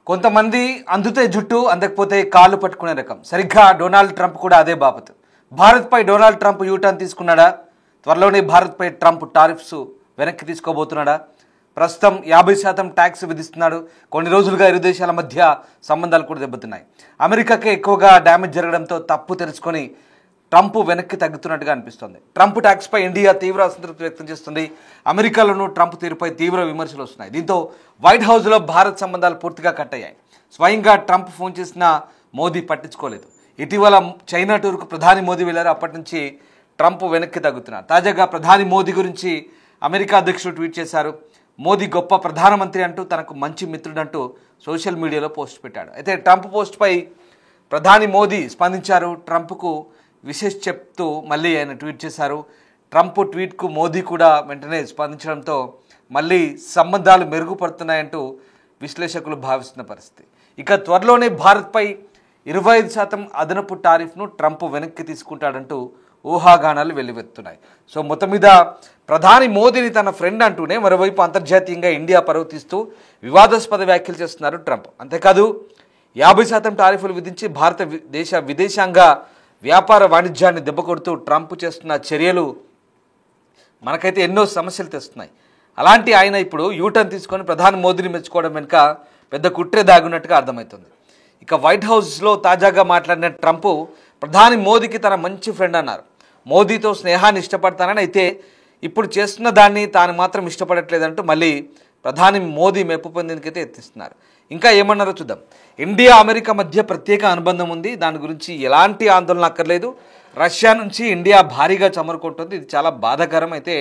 కొంతమంది అందుతే జుట్టు అందకపోతే కాళ్ళు పట్టుకునే రకం. సరిగ్గా డొనాల్డ్ ట్రంప్ కూడా అదే బాపతు. భారత్పై డొనాల్డ్ ట్రంప్ యూటర్న్ తీసుకున్నాడా? త్వరలోనే భారత్పై ట్రంప్ టారిఫ్స్ వెనక్కి తీసుకోబోతున్నాడా? ప్రస్తుతం 50% ట్యాక్స్ విధిస్తున్నాడు. కొన్ని రోజులుగా ఇరు దేశాల మధ్య సంబంధాలు కూడా దెబ్బతున్నాయి. అమెరికాకే ఎక్కువగా డ్యామేజ్ జరగడంతో తప్పు తెలుసుకొని ట్రంప్ వెనక్కి తగ్గుతున్నట్టుగా అనిపిస్తోంది. ట్రంప్ ట్యాక్స్పై ఇండియా తీవ్ర అసంతృప్తి వ్యక్తం చేస్తుంది. అమెరికాలోనూ ట్రంప్ తీరుపై తీవ్ర విమర్శలు వస్తున్నాయి. దీంతో వైట్ హౌస్లో భారత్ సంబంధాలు పూర్తిగా కట్ అయ్యాయి. స్వయంగా ట్రంప్ ఫోన్ చేసినా మోదీ పట్టించుకోలేదు. ఇటీవల చైనా టూర్కు ప్రధాని మోదీ వెళ్లారు. అప్పటి నుంచి ట్రంప్ వెనక్కి తగ్గుతున్నారు. తాజాగా ప్రధాని మోదీ గురించి అమెరికా అధ్యక్షుడు ట్వీట్ చేశారు. మోదీ గొప్ప ప్రధానమంత్రి అంటూ, తనకు మంచి మిత్రుడంటూ సోషల్ మీడియాలో పోస్ట్ పెట్టాడు. అయితే ట్రంప్ పోస్ట్పై ప్రధాని మోదీ స్పందించారు. ట్రంప్కు విశేష్ చెప్తూ మళ్ళీ ఆయన ట్వీట్ చేశారు. ట్రంప్ ట్వీట్కు మోదీ కూడా వెంటనే స్పందించడంతో మళ్ళీ సంబంధాలు మెరుగుపడుతున్నాయంటూ విశ్లేషకులు భావిస్తున్న పరిస్థితి. ఇక త్వరలోనే భారత్పై 25% అదనపు టారిఫ్ను ట్రంప్ వెనక్కి తీసుకుంటాడంటూ ఊహాగానాలు వెల్లువెత్తున్నాయి. సో మొత్తం మీద ప్రధాని మోదీని తన ఫ్రెండ్ అంటూనే మరోవైపు అంతర్జాతీయంగా ఇండియా పరువు తీస్తూ వివాదాస్పద వ్యాఖ్యలు చేస్తున్నారు ట్రంప్. అంతేకాదు 50% టారిఫ్లు విధించి భారతదేశ విదేశాంగ వ్యాపార వాణిజ్యాన్ని దెబ్బకొడుతూ ట్రంప్ చేస్తున్న చర్యలు మనకైతే ఎన్నో సమస్యలు తెస్తున్నాయి. అలాంటి ఆయన ఇప్పుడు యూటర్న్ తీసుకొని ప్రధాని మోదీని మెచ్చుకోవడం వెనుక పెద్ద కుట్రే దాగున్నట్టుగా అర్థమవుతుంది. ఇక వైట్ హౌస్లో తాజాగా మాట్లాడిన ట్రంప్ ప్రధాని మోదీకి తన మంచి ఫ్రెండ్ అన్నారు. మోదీతో స్నేహాన్ని ఇష్టపడతానని, అయితే ఇప్పుడు చేస్తున్న దాన్ని తాను మాత్రం ఇష్టపడట్లేదంటూ మళ్ళీ ప్రధాని మోదీ మెప్పు పొందేందుకైతే ఎత్తిస్తున్నారు. ఇంకా ఏమన్నారో చూద్దాం. ఇండియా అమెరికా మధ్య ప్రత్యేక అనుబంధం ఉంది. దాని గురించి ఎలాంటి ఆందోళన అక్కర్లేదు. రష్యా నుంచి ఇండియా భారీగా చమరుకుంటుంది. ఇది చాలా బాధాకరం. అయితే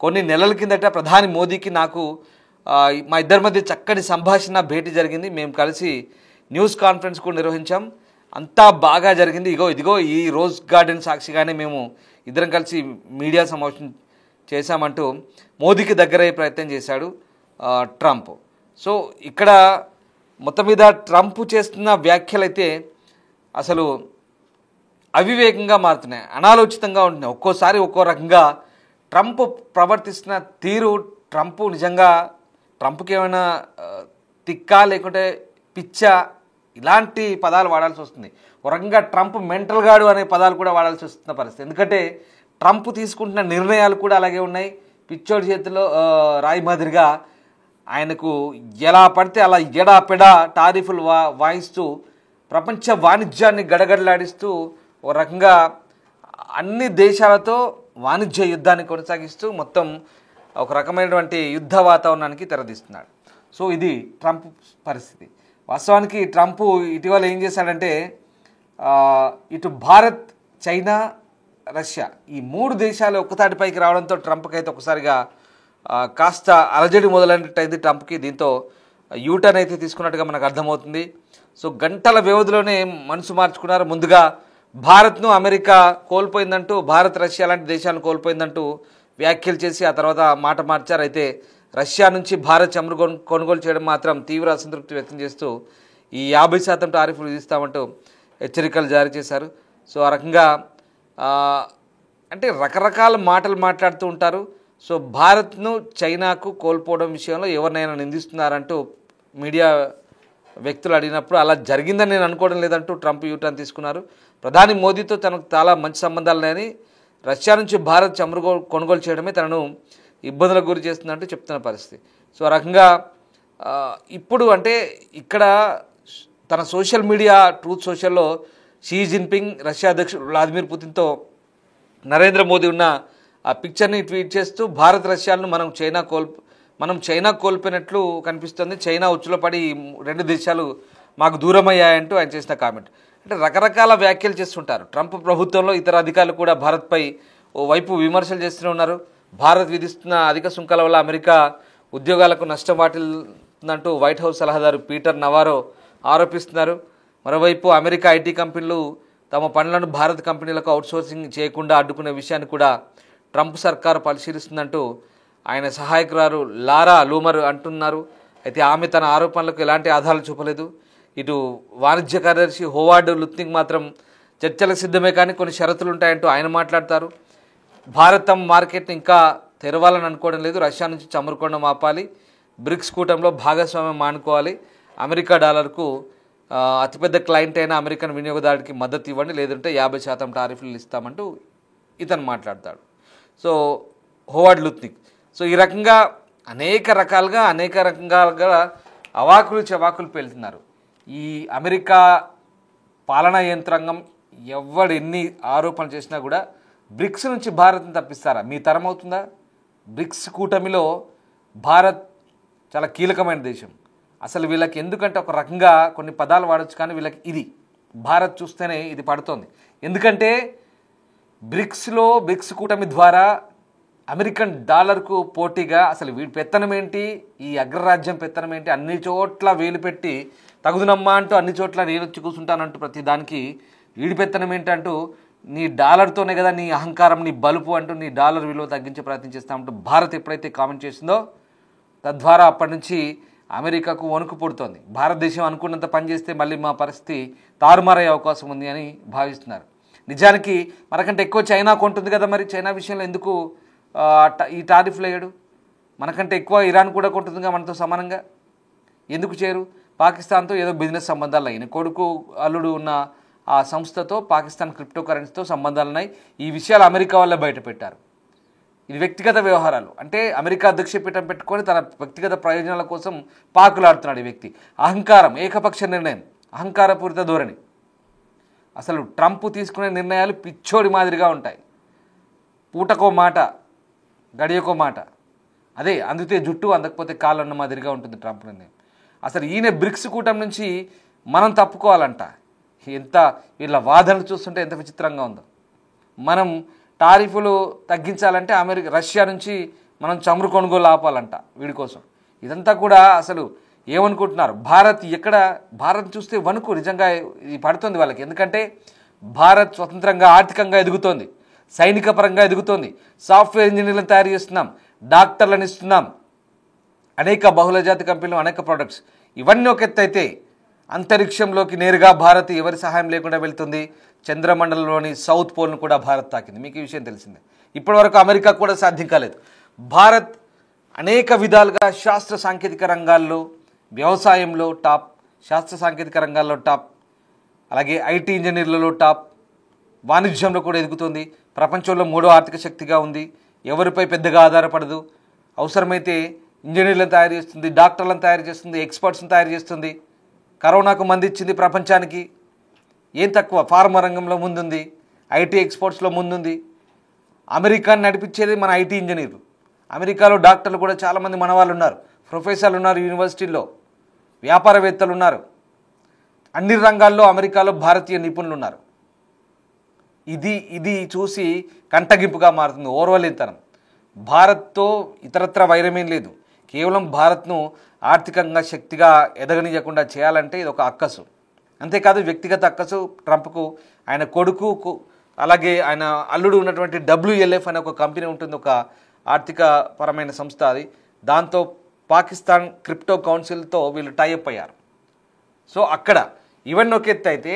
కొన్ని నెలల కిందట ప్రధాని మోదీకి నాకు మా ఇద్దరి మధ్య చక్కటి సంభాషణ భేటీ జరిగింది. మేము కలిసి న్యూస్ కాన్ఫరెన్స్ కూడా నిర్వహించాం. అంతా బాగా జరిగింది. ఇదిగో ఈ రోజ్ గార్డెన్ సాక్షిగానే మేము ఇద్దరం కలిసి మీడియా సమావేశం చేశామంటూ మోదీకి దగ్గరయ్యే ప్రయత్నం చేశాడు ట్రంప్. సో ఇక్కడ మొత్తం మీద ట్రంప్ చేస్తున్న వ్యాఖ్యలు అయితే అసలు అవివేకంగా మారుతున్నాయి, అనాలోచితంగా ఉంటున్నాయి. ఒక్కోసారి ఒక్కో రకంగా ట్రంప్ ప్రవర్తిస్తున్న తీరు, ట్రంప్కి ఏమైనా తిక్కా లేకుంటే పిచ్చా ఇలాంటి పదాలు వాడాల్సి వస్తుంది. ఒక రకంగా ట్రంప్ మెంటల్ గాడు అనే పదాలు కూడా వాడాల్సి వస్తున్న పరిస్థితి. ఎందుకంటే ట్రంప్ తీసుకుంటున్న నిర్ణయాలు కూడా అలాగే ఉన్నాయి. పిచ్చోడి చేతిలో రాయి మాదిరిగా ఆయనకు ఎలా పడితే అలా ఎడాపెడా టారిఫ్లు వాయిస్తూ ప్రపంచ వాణిజ్యాన్ని గడగడలాడిస్తూ ఒక రకంగా అన్ని దేశాలతో వాణిజ్య యుద్ధాన్ని కొనసాగిస్తూ మొత్తం ఒక రకమైనటువంటి యుద్ధ వాతావరణానికి తెరదీస్తున్నాడు. సో ఇది ట్రంప్ పరిస్థితి. వాస్తవానికి ట్రంప్ ఇటీవల ఏం చేశాడంటే ఇటు భారత్, చైనా, రష్యా ఈ 3 దేశాలు ఒక్కతాటిపైకి రావడంతో ట్రంప్కి అయితే ఒకసారిగా కాస్త అలజడి మొదలైనట్టయింది ట్రంప్కి. దీంతో యూటర్న్ అయితే తీసుకున్నట్టుగా మనకు అర్థమవుతుంది. సో గంటల వ్యవధిలోనే మనసు మార్చుకున్నారు. ముందుగా భారత్ను అమెరికా కోల్పోయిందంటూ, భారత్ రష్యా లాంటి దేశాలను కోల్పోయిందంటూ వ్యాఖ్యలు చేసి ఆ తర్వాత మాట మార్చారు. అయితే రష్యా నుంచి భారత్ చమురు కొనుగోలు చేయడం మాత్రం తీవ్ర అసంతృప్తి వ్యక్తం చేస్తూ ఈ 50% టారిఫ్లు విధిస్తామంటూ హెచ్చరికలు జారీ చేశారు. సో ఆ రకంగా అంటే రకరకాల మాటలు మాట్లాడుతూ ఉంటారు. సో భారత్ను చైనాకు కోల్పోవడం విషయంలో ఎవరినైనా నిందిస్తున్నారంటూ మీడియా వ్యక్తులు అడిగినప్పుడు అలా జరిగిందని నేను అనుకోవడం లేదంటూ ట్రంప్ యూటర్న్ తీసుకున్నారు. ప్రధాని మోదీతో తనకు చాలా మంచి సంబంధాలు ఉన్నాయని, రష్యా నుంచి భారత్ చమురు కొనుగోలు చేయడమే తనను ఇబ్బందులకు గురి చేస్తుందంటూ చెప్తున్న పరిస్థితి. సో ఆ రకంగా ఇప్పుడు అంటే ఇక్కడ తన సోషల్ మీడియా ట్రూత్ సోషల్లో షీ జిన్పింగ్, రష్యా అధ్యక్షుడు వ్లాదిమిర్ పుతిన్తో నరేంద్ర మోదీ ఉన్న ఆ పిక్చర్ని ట్వీట్ చేస్తూ భారత్ రష్యాలను మనం చైనా కోల్పోయినట్లు కనిపిస్తుంది. చైనా ఉచ్చులో పడి 2 దేశాలు మాకు దూరమయ్యాయంటూ ఆయన చేసిన కామెంట్. అంటే రకరకాల వ్యాఖ్యలు చేస్తుంటారు. ట్రంప్ ప్రభుత్వంలో ఇతర అధికారులు కూడా భారత్పై ఓవైపు విమర్శలు చేస్తూనే ఉన్నారు. భారత్ విధిస్తున్న అధిక సుంకాల వల్ల అమెరికా ఉద్యోగాలకు నష్టం వాటిల్తుందంటూ వైట్ హౌస్ సలహాదారు పీటర్ నవారో ఆరోపిస్తున్నారు. మరోవైపు అమెరికా ఐటీ కంపెనీలు తమ పనులను భారత కంపెనీలకు అవుట్సోర్సింగ్ చేయకుండా అడ్డుకునే విషయాన్ని కూడా ట్రంప్ సర్కారు పరిశీలిస్తుందంటూ ఆయన సహాయకురాలు లారా లూమర్ అంటున్నారు. అయితే ఆమె తన ఆరోపణలకు ఎలాంటి ఆధారాలు చూపలేదు. ఇటు వాణిజ్య కార్యదర్శి హోవార్డ్ లుత్నిక్ మాత్రం చర్చలకు సిద్ధమే కానీ కొన్ని షరతులు ఉంటాయంటూ ఆయన మాట్లాడతారు. భారత్ తమ మార్కెట్ని ఇంకా తెరవాలని అనుకోవడం లేదు. రష్యా నుంచి చమురు కొనడం ఆపాలి, బ్రిక్స్ కూటంలో భాగస్వామ్యం మానుకోవాలి, అమెరికా డాలర్కు అతిపెద్ద క్లయింట్ అయిన అమెరికన్ వినియోగదారుడికి మద్దతు ఇవ్వండి, లేదంటే 50% టారిఫ్లు ఇస్తామంటూ ఇతను మాట్లాడతాడు. So Howard లుత్నిక్. సో ఈ రకంగా అనేక రకాలుగా అవాకులు చెవాకులు పేలుతున్నారు. ఈ అమెరికా పాలనా యంత్రాంగం ఎవడు ఎన్ని ఆరోపణలు చేసినా కూడా బ్రిక్స్ నుంచి భారత్ని తప్పిస్తారా? మీ తరం అవుతుందా? బ్రిక్స్ కూటమిలో భారత్ చాలా కీలకమైన దేశం. అసలు వీళ్ళకి ఎందుకంటే ఒక రకంగా కొన్ని పదాలు వాడచ్చు, కానీ వీళ్ళకి ఇది భారత్ చూస్తేనే ఇది పడుతోంది. ఎందుకంటే బ్రిక్స్ కూటమి ద్వారా అమెరికన్ డాలర్కు పోటీగా అసలు వీడి పెత్తనం ఏంటి, ఈ అగ్రరాజ్యం పెత్తనం ఏంటి, అన్ని చోట్ల వేలు పెట్టి తగుదునమ్మా అంటూ అన్ని చోట్ల నేను వచ్చి కూర్చుంటానంటూ ప్రతి దానికి వీడి పెత్తనం ఏంటంటూ నీ డాలర్తోనే కదా నీ అహంకారం, నీ బలుపు అంటూ నీ డాలర్ విలువ తగ్గించే ప్రయత్నం చేస్తామంటూ భారత్ ఎప్పుడైతే కామెంట్ చేసిందో తద్వారా అప్పటి నుంచి అమెరికాకు వణుకు పుడుతోంది. భారతదేశం అనుకున్నంత పనిచేస్తే మళ్ళీ మా పరిస్థితి తారుమారయ్యే అవకాశం ఉంది అని భావిస్తున్నారు. నిజానికి మనకంటే ఎక్కువ చైనా కొంటుంది కదా, మరి చైనా విషయంలో ఎందుకు ఈ టారిఫ్లు వేయడు? మనకంటే ఎక్కువ ఇరాన్ కూడా కొంటుందిగా మనతో సమానంగా, ఎందుకు చేయరు? పాకిస్తాన్తో ఏదో బిజినెస్ సంబంధాలు అయినాయి, కొడుకు అల్లుడు ఉన్న ఆ సంస్థతో పాకిస్తాన్ క్రిప్టో కరెన్సీతో సంబంధాలు ఉన్నాయి. ఈ విషయాలు అమెరికా వల్ల బయట పెట్టారు. ఇది వ్యక్తిగత వ్యవహారాలు. అంటే అమెరికా అధ్యక్షపీఠం పెట్టుకొని తన వ్యక్తిగత ప్రయోజనాల కోసం పాకులాడుతున్నాడు ఈ వ్యక్తి. అహంకారం, ఏకపక్ష నిర్ణయం, అహంకారపూరిత ధోరణి. అసలు ట్రంప్ తీసుకునే నిర్ణయాలు పిచ్చోడి మాదిరిగా ఉంటాయి. పూటకో మాట, గడియకో మాట. అదే అందితే జుట్టు, అందకపోతే కాళ్ళు అన్న మాదిరిగా ఉంటుంది ట్రంప్ నిర్ణయం. అసలు ఈయన బ్రిక్స్ కూటమి నుంచి మనం తప్పుకోవాలంట. ఎంత వీళ్ళ వాదనలు చూస్తుంటే ఎంత విచిత్రంగా ఉందో. మనం టారిఫ్లు తగ్గించాలంటే రష్యా నుంచి మనం చమురు కొనుగోలు ఆపాలంట వీడి కోసం. ఇదంతా కూడా అసలు ఏమనుకుంటున్నారు? భారత్ చూస్తే వణుకు నిజంగా ఇది పడుతుంది వాళ్ళకి. ఎందుకంటే భారత్ స్వతంత్రంగా ఆర్థికంగా ఎదుగుతోంది, సైనిక పరంగా ఎదుగుతోంది, సాఫ్ట్వేర్ ఇంజనీర్లను తయారు చేస్తున్నాం, డాక్టర్లను ఇస్తున్నాం, అనేక బహుళజాతి కంపెనీలు, అనేక ప్రొడక్ట్స్. ఇవన్నీ ఒక ఎత్తు అయితే అంతరిక్షంలోకి నేరుగా భారత్ ఎవరి సహాయం లేకుండా వెళ్తుంది. చంద్రమండలంలోని సౌత్ పోల్ను కూడా భారత్ తాకింది. మీకు ఈ విషయం తెలిసిందే. ఇప్పటివరకు అమెరికా కూడా సాధ్యం కాలేదు. భారత్ అనేక విధాలుగా శాస్త్ర సాంకేతిక రంగాల్లో, వ్యవసాయంలో టాప్, శాస్త్ర సాంకేతిక రంగాల్లో టాప్, అలాగే ఐటీ ఇంజనీర్లలో టాప్, వాణిజ్యంలో కూడా ఎదుగుతుంది. ప్రపంచంలో 3వ ఆర్థిక శక్తిగా ఉంది. ఎవరిపై పెద్దగా ఆధారపడదు. అవసరమైతే ఇంజనీర్లను తయారు చేస్తుంది, డాక్టర్లను తయారు చేస్తుంది, ఎక్స్పర్ట్స్ని తయారు చేస్తుంది. కరోనాకు మందు ఇచ్చింది ప్రపంచానికి. ఏం తక్కువ? ఫార్మా రంగంలో ముందుంది, ఐటీ ఎక్స్పోర్ట్స్లో ముందుంది. అమెరికాని నడిపించేది మన ఐటీ ఇంజనీర్లు. అమెరికాలో డాక్టర్లు కూడా చాలామంది మన వాళ్ళు ఉన్నారు, ప్రొఫెసర్లు ఉన్నారు, యూనివర్సిటీల్లో వ్యాపారవేత్తలు ఉన్నారు. అన్ని రంగాల్లో అమెరికాలో భారతీయ నిపుణులు ఉన్నారు. ఇది చూసి కంటగింపుగా మారుతుంది ఓర్వలేనితనం. భారత్తో ఇతరత్ర వైరమేం లేదు. కేవలం భారత్ను ఆర్థికంగా శక్తిగా ఎదగనియకుండా చేయాలంటే ఇది ఒక అక్కసు. అంతేకాదు వ్యక్తిగత అక్కసు ట్రంప్కు, ఆయన కొడుకు, అలాగే ఆయన అల్లుడు ఉన్నటువంటి WLF అనే ఒక కంపెనీ ఉంటుంది, ఒక ఆర్థిక పరమైన సంస్థ. అది దాంతో పాకిస్తాన్ క్రిప్టో కౌన్సిల్తో వీళ్ళు టైఅప్ అయ్యారు. సో అక్కడ ఇవన్నీ ఒక ఎత్తు అయితే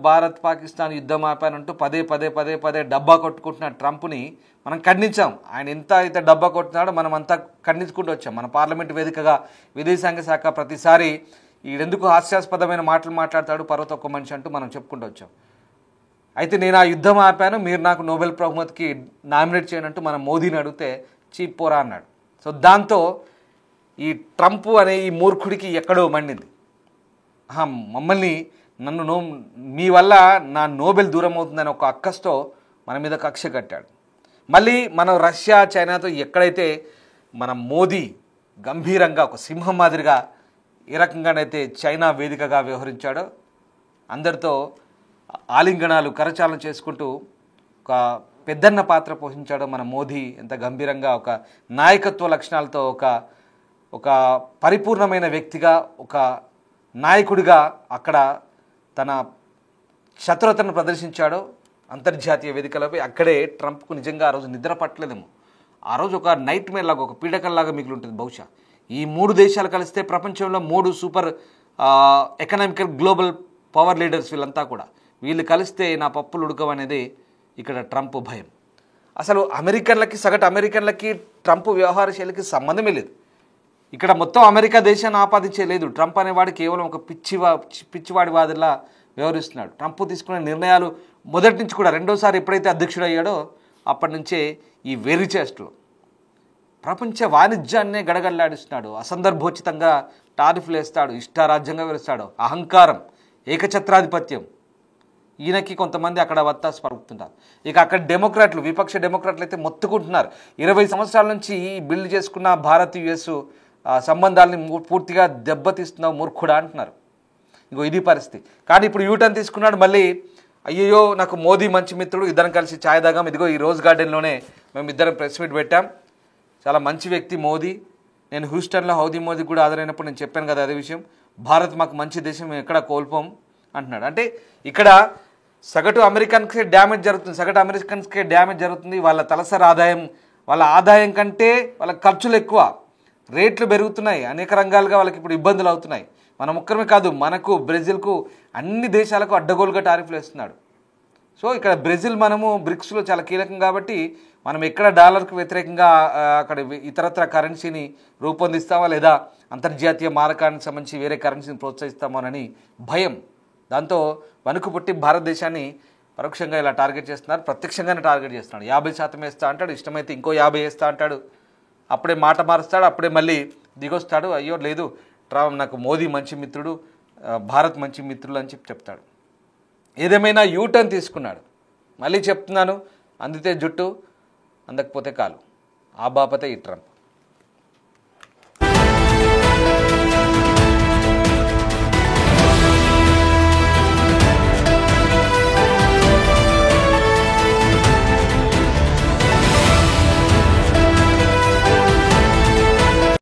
భారత్ పాకిస్తాన్ యుద్ధం ఆపానంటూ పదే డబ్బా కొట్టుకుంటున్న ట్రంప్ని మనం ఖండించాం. ఆయన ఎంత అయితే డబ్బా కొట్టున్నాడో మనం అంతా ఖండించుకుంటూ వచ్చాం. మన పార్లమెంటు వేదికగా విదేశాంగ శాఖ ప్రతిసారి ఈడెందుకు హాస్యాస్పదమైన మాటలు మాట్లాడతాడు పర్వత ఒక్క మనిషి అంటూ మనం చెప్పుకుంటూ వచ్చాం. అయితే నేను ఆ యుద్ధం ఆపాను, మీరు నాకు నోబెల్ బహుమతికి నామినేట్ చేయనంటూ మనం మోదీని అడిగితే చీప్ పోరా అన్నాడు. సో దాంతో ఈ ట్రంప్ అనే ఈ మూర్ఖుడికి ఎక్కడో మండింది. మమ్మల్ని మీ వల్ల నా నోబెల్ దూరం అవుతుందని ఒక అక్కస్తో మన మీద కక్ష కట్టాడు. మళ్ళీ మనం రష్యా, చైనాతో ఎక్కడైతే మన మోదీ గంభీరంగా ఒక సింహం మాదిరిగా ఏ రకంగానైతే చైనా వేదికగా వ్యవహరించాడో, అందరితో ఆలింగనాలు, కరచాలన చేసుకుంటూ ఒక పెద్దన్న పాత్ర పోషించాడో మన మోదీ, ఎంత గంభీరంగా ఒక నాయకత్వ లక్షణాలతో ఒక పరిపూర్ణమైన వ్యక్తిగా, ఒక నాయకుడిగా అక్కడ తన శత్రుతను ప్రదర్శించాడో అంతర్జాతీయ వేదికలపై, అక్కడే ట్రంప్కు నిజంగా ఆ రోజు నిద్ర పట్టలేదేమో. ఆ రోజు ఒక నైట్ మేర్ లాగా, ఒక పీడకల్లాగా మిగిలి ఉంటుంది బహుశా. ఈ 3 దేశాలు కలిస్తే ప్రపంచంలో 3 super economical global power leaders వీళ్ళంతా కూడా, వీళ్ళు కలిస్తే నా పప్పులు ఉడకవనేది ఇక్కడ ట్రంప్ భయం. అసలు సగటు అమెరికన్లకి ట్రంప్ వ్యవహార శైలికి సంబంధమే లేదు. ఇక్కడ మొత్తం అమెరికా దేశాన్ని ఆపాదించలేదు. ట్రంప్ అనేవాడు కేవలం ఒక పిచ్చివాడి వాదిలా వ్యవహరిస్తున్నాడు. ట్రంప్ తీసుకునే నిర్ణయాలు మొదటి నుంచి కూడా రెండోసారి ఎప్పుడైతే అధ్యక్షుడు అయ్యాడో అప్పటి నుంచే ఈ వెర్రి చేష్టలు ప్రపంచ వాణిజ్యాన్నే గడగడలాడిస్తున్నాడు. అసందర్భోచితంగా టారిఫ్లు వేస్తాడు, ఇష్టారాజ్యంగా విరుస్తాడు. అహంకారం, ఏకఛత్రాధిపత్యం. ఈయనకి కొంతమంది అక్కడ వత్తాసు పలుకుతుంటారు. ఇక అక్కడ డెమోక్రాట్లు, విపక్ష డెమోక్రాట్లు అయితే మొత్తుకుంటున్నారు. 20 సంవత్సరాల నుంచి బిల్డ్ చేసుకున్న భారత్ యుఎస్ సంబంధాలని పూర్తిగా దెబ్బతీస్తున్నావు మూర్ఖుడా అంటున్నారు. ఇగో ఇది పరిస్థితి. కానీ ఇప్పుడు యూటర్న్ తీసుకున్నాడు. మళ్ళీ అయ్యో నాకు మోదీ మంచి మిత్రుడు, ఇద్దరం కలిసి ఛాయ్ తాగాం. ఇదిగో ఈ రోజ్ గార్డెన్లోనే మేము ఇద్దరం ప్రెస్ మీట్ పెట్టాం. చాలా మంచి వ్యక్తి మోదీ. నేను హ్యూస్టన్లో హౌదీ మోదీ కూడా హాజరైనప్పుడు నేను చెప్పాను కదా అదే విషయం. భారత్ మాకు మంచి దేశం, మేము ఎక్కడ కోల్పోం అంటున్నాడు. అంటే ఇక్కడ సగటు అమెరికన్స్కే డ్యామేజ్ జరుగుతుంది. వాళ్ళ తలసరి ఆదాయం, వాళ్ళ ఆదాయం కంటే వాళ్ళ ఖర్చులు ఎక్కువ, రేట్లు పెరుగుతున్నాయి. అనేక రంగాలుగా వాళ్ళకి ఇప్పుడు ఇబ్బందులు అవుతున్నాయి. మన ఒక్కరమే కాదు, మనకు బ్రెజిల్కు అన్ని దేశాలకు అడ్డగోలుగా టారిఫ్లు వేస్తున్నాడు. సో ఇక్కడ బ్రెజిల్ మనము బ్రిక్స్లో చాలా కీలకం కాబట్టి మనం ఎక్కడ డాలర్కు వ్యతిరేకంగా అక్కడ ఇతరత్ర కరెన్సీని రూపొందిస్తామా లేదా అంతర్జాతీయ మారకానికి సంబంధించి వేరే కరెన్సీని ప్రోత్సహిస్తామోనని భయం. దాంతో వణుకు పుట్టి భారతదేశాన్ని పరోక్షంగా ఇలా టార్గెట్ చేస్తున్నారు, ప్రత్యక్షంగానే టార్గెట్ చేస్తున్నాడు. 50% వేస్తా అంటాడు, ఇష్టమైతే ఇంకో 50 వేస్తా అంటాడు. అప్పుడే మాట మారుస్తాడు, అప్పుడే మళ్ళీ దిగొస్తాడు. అయ్యో లేదు నాకు మోదీ మంచి మిత్రుడు, భారత్ మంచి మిత్రులు అని చెప్తాడు. ఏదేమైనా యూటర్న్ తీసుకున్నాడు. మళ్ళీ చెప్తున్నాను, అందితే జుట్టు, అందకపోతే కాలు. ఆ బాపతే ఈ ట్రంప్.